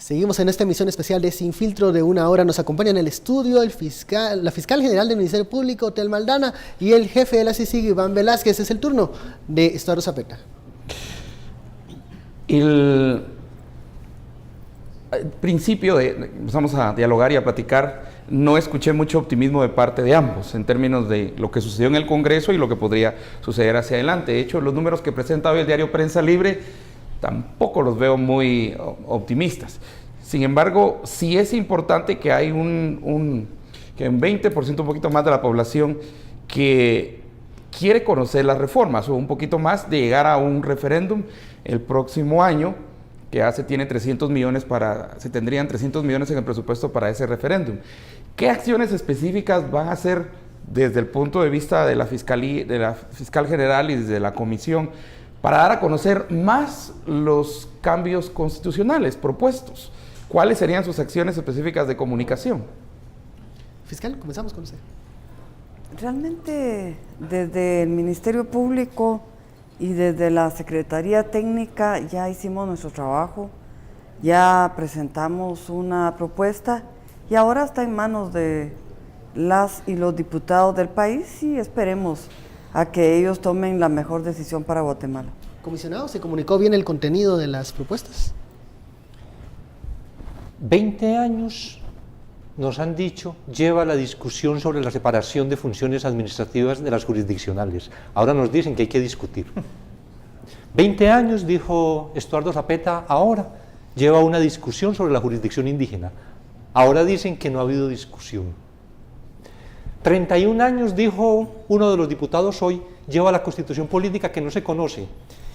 Seguimos en esta emisión especial de Sin Filtro de una hora. Nos acompaña en el estudio la fiscal general del Ministerio Público, Telma Aldana, y el jefe de la CICIG, Iván Velázquez. Es el turno de Estuardo Zapeta. El principio empezamos a dialogar y a platicar, no escuché mucho optimismo de parte de ambos en términos de lo que sucedió en el Congreso y lo que podría suceder hacia adelante. De hecho, los números que presenta hoy el diario Prensa Libre tampoco los veo muy optimistas. Sin embargo, sí es importante que hay que un 20%, un poquito más de la población que quiere conocer las reformas, o un poquito más de llegar a un referéndum el próximo año, que ya se tendrían 300 millones en el presupuesto para ese referéndum. ¿Qué acciones específicas van a hacer desde el punto de vista de la fiscal general y desde la comisión para dar a conocer más los cambios constitucionales propuestos? ¿Cuáles serían sus acciones específicas de comunicación? Fiscal, comenzamos con usted. Realmente, desde el Ministerio Público y desde la Secretaría Técnica ya hicimos nuestro trabajo, ya presentamos una propuesta y ahora está en manos de las y los diputados del país y esperemos a que ellos tomen la mejor decisión para Guatemala. Comisionado, ¿se comunicó bien el contenido de las propuestas? 20 años nos han dicho, lleva la discusión sobre la separación de funciones administrativas de las jurisdiccionales. Ahora nos dicen que hay que discutir. 20 años, dijo Estuardo Zapeta, ahora lleva una discusión sobre la jurisdicción indígena. Ahora dicen que no ha habido discusión. 31 años, dijo uno de los diputados hoy, lleva la constitución política que no se conoce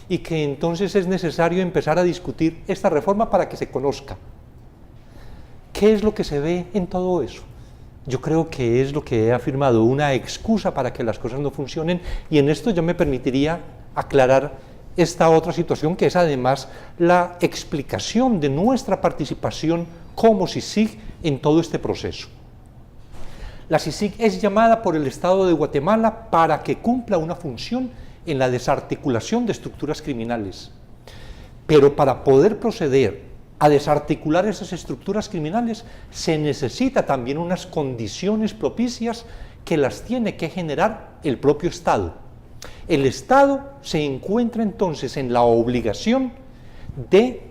y que entonces es necesario empezar a discutir esta reforma para que se conozca. ¿Qué es lo que se ve en todo eso? Yo creo que es lo que he afirmado, una excusa para que las cosas no funcionen, y en esto yo me permitiría aclarar esta otra situación, que es además la explicación de nuestra participación como CICIG en todo este proceso. La CICIG es llamada por el Estado de Guatemala para que cumpla una función en la desarticulación de estructuras criminales. Pero para poder proceder a desarticular esas estructuras criminales se necesita también unas condiciones propicias que las tiene que generar el propio Estado. El Estado se encuentra entonces en la obligación de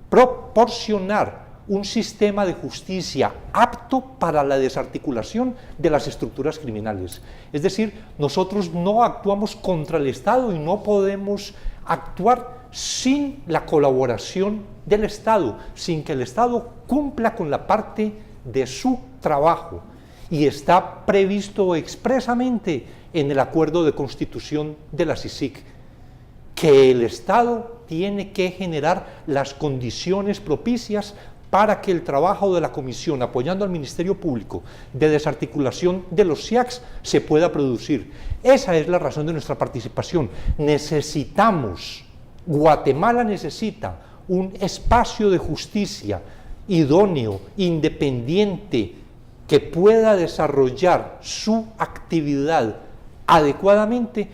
proporcionar un sistema de justicia apto para la desarticulación de las estructuras criminales. Es decir, nosotros no actuamos contra el Estado y no podemos actuar sin la colaboración del Estado, sin que el Estado cumpla con la parte de su trabajo. Y está previsto expresamente en el acuerdo de constitución de la CICIG que el Estado tiene que generar las condiciones propicias para que el trabajo de la Comisión, apoyando al Ministerio Público, de desarticulación de los SIACs, se pueda producir. Esa es la razón de nuestra participación. Guatemala necesita un espacio de justicia idóneo, independiente, que pueda desarrollar su actividad adecuadamente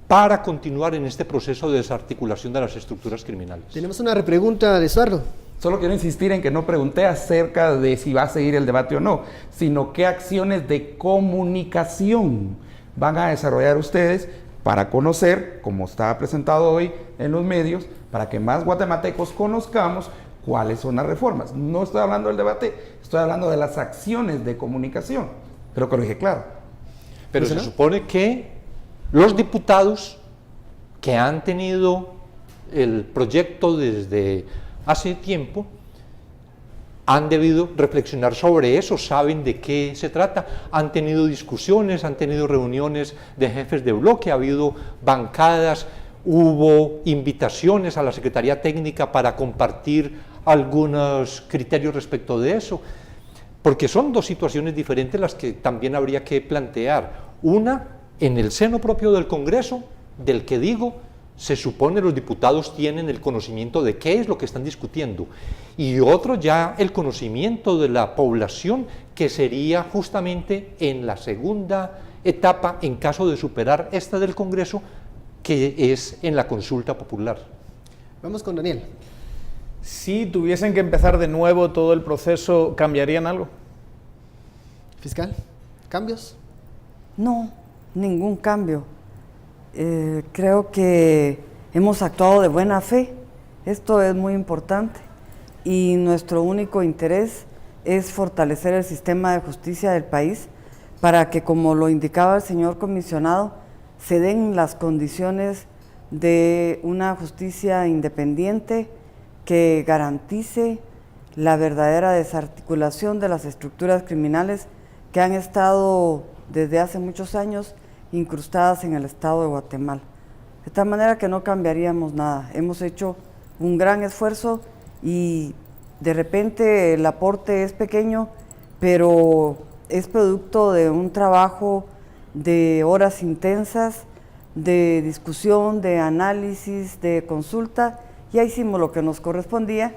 para continuar en este proceso de desarticulación de las estructuras criminales. Tenemos una repregunta de Estuardo. Solo quiero insistir en que no pregunté acerca de si va a seguir el debate o no, sino qué acciones de comunicación van a desarrollar ustedes para conocer, como está presentado hoy en los medios, para que más guatemaltecos conozcamos cuáles son las reformas. No estoy hablando del debate, estoy hablando de las acciones de comunicación. Creo que lo dije claro. Pero se supone que los diputados que han tenido el proyecto desde hace tiempo han debido reflexionar sobre eso, saben de qué se trata, han tenido discusiones, han tenido reuniones de jefes de bloque, ha habido bancadas, hubo invitaciones a la Secretaría Técnica para compartir algunos criterios respecto de eso, porque son dos situaciones diferentes las que también habría que plantear. Una, en el seno propio del Congreso, del que digo, se supone los diputados tienen el conocimiento de qué es lo que están discutiendo, y otro ya el conocimiento de la población, que sería justamente en la segunda etapa, en caso de superar esta del Congreso, que es en la consulta popular. Vamos con Daniel. Si tuviesen que empezar de nuevo todo el proceso, ¿cambiarían algo? Fiscal, ¿cambios? No, ningún cambio. Creo que hemos actuado de buena fe. Esto es muy importante. Y nuestro único interés es fortalecer el sistema de justicia del país para que, como lo indicaba el señor comisionado, se den las condiciones de una justicia independiente que garantice la verdadera desarticulación de las estructuras criminales que han estado desde hace muchos años incrustadas en el Estado de Guatemala. De tal manera que no cambiaríamos nada. Hemos hecho un gran esfuerzo y de repente el aporte es pequeño, pero es producto de un trabajo de horas intensas, de discusión, de análisis, de consulta. Ya hicimos lo que nos correspondía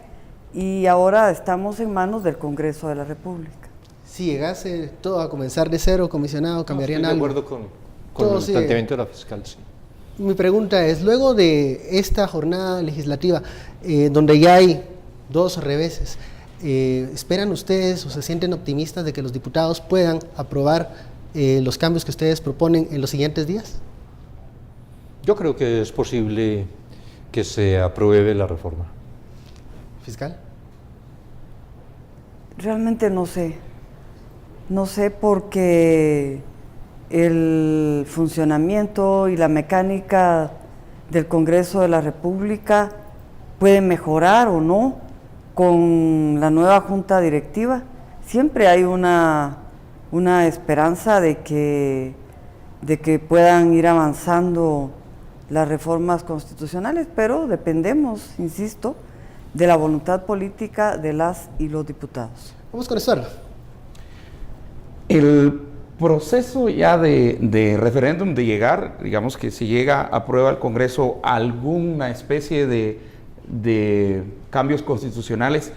y ahora estamos en manos del Congreso de la República. Si llegase todo a comenzar de cero, comisionado, ¿cambiarían algo? Estoy de acuerdo con el planteamiento de la fiscal, sí. Mi pregunta es, luego de esta jornada legislativa, donde ya hay 2 reveses, ¿esperan ustedes o se sienten optimistas de que los diputados puedan aprobar los cambios que ustedes proponen en los siguientes días? Yo creo que es posible que se apruebe la reforma. ¿Fiscal? Realmente no sé. No sé porque el funcionamiento y la mecánica del Congreso de la República puede mejorar o no con la nueva junta directiva. Siempre hay una esperanza de que puedan ir avanzando las reformas constitucionales, pero dependemos, insisto, de la voluntad política de las y los diputados. Vamos con esto. El proceso ya de referéndum, de llegar, digamos que si llega a prueba el Congreso alguna especie de cambios constitucionales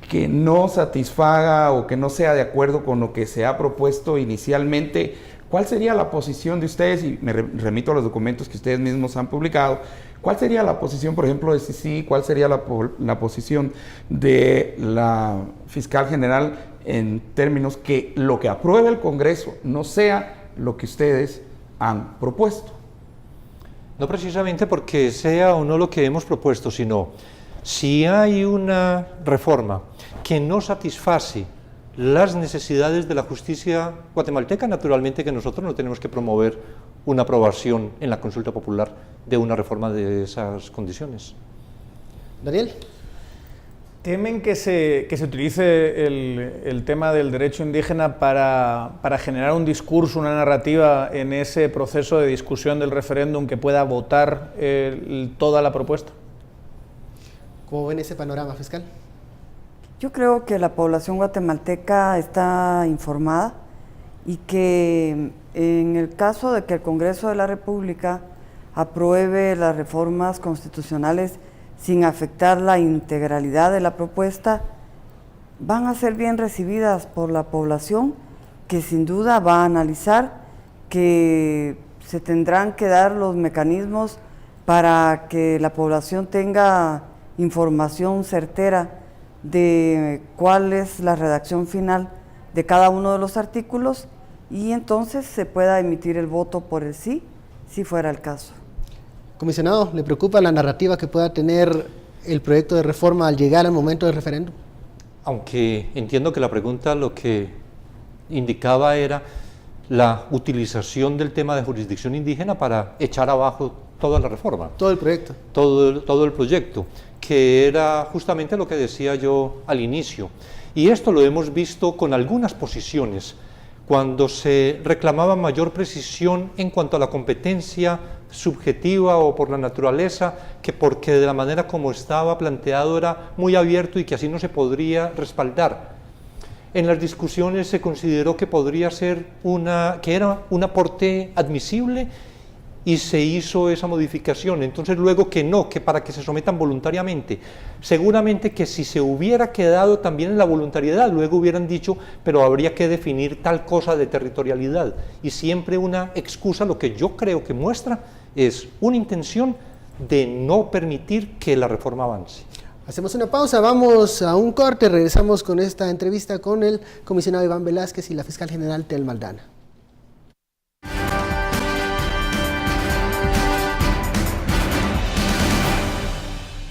que no satisfaga o que no sea de acuerdo con lo que se ha propuesto inicialmente, ¿cuál sería la posición de ustedes? Y me remito a los documentos que ustedes mismos han publicado. ¿Cuál sería la posición, por ejemplo, de CICIG? ¿Cuál sería la posición de la fiscal general en términos que lo que apruebe el Congreso no sea lo que ustedes han propuesto? No precisamente porque sea o no lo que hemos propuesto, sino si hay una reforma que no satisface las necesidades de la justicia guatemalteca, naturalmente que nosotros no tenemos que promover una aprobación en la consulta popular de una reforma de esas condiciones. Daniel. ¿Temen que se utilice el tema del derecho indígena para generar un discurso, una narrativa en ese proceso de discusión del referéndum que pueda votar toda la propuesta? ¿Cómo ven ese panorama, fiscal? Yo creo que la población guatemalteca está informada y que en el caso de que el Congreso de la República apruebe las reformas constitucionales sin afectar la integralidad de la propuesta, van a ser bien recibidas por la población, que sin duda va a analizar que se tendrán que dar los mecanismos para que la población tenga información certera de cuál es la redacción final de cada uno de los artículos y entonces se pueda emitir el voto por el sí, si fuera el caso. Comisionado, ¿le preocupa la narrativa que pueda tener el proyecto de reforma al llegar al momento del referéndum? Aunque entiendo que la pregunta lo que indicaba era la utilización del tema de jurisdicción indígena para echar abajo toda la reforma. Todo el proyecto. Todo el proyecto, que era justamente lo que decía yo al inicio. Y esto lo hemos visto con algunas posiciones, cuando se reclamaba mayor precisión en cuanto a la competencia subjetiva o por la naturaleza, que porque de la manera como estaba planteado era muy abierto y que así no se podría respaldar. En las discusiones se consideró que podría ser que era un aporte admisible y se hizo esa modificación. Entonces luego que no, que para que se sometan voluntariamente. Seguramente que si se hubiera quedado también en la voluntariedad, luego hubieran dicho, pero habría que definir tal cosa de territorialidad. Y siempre una excusa, lo que yo creo que muestra, es una intención de no permitir que la reforma avance. Hacemos una pausa, vamos a un corte, regresamos con esta entrevista con el comisionado Iván Velázquez y la fiscal general Tel Maldana.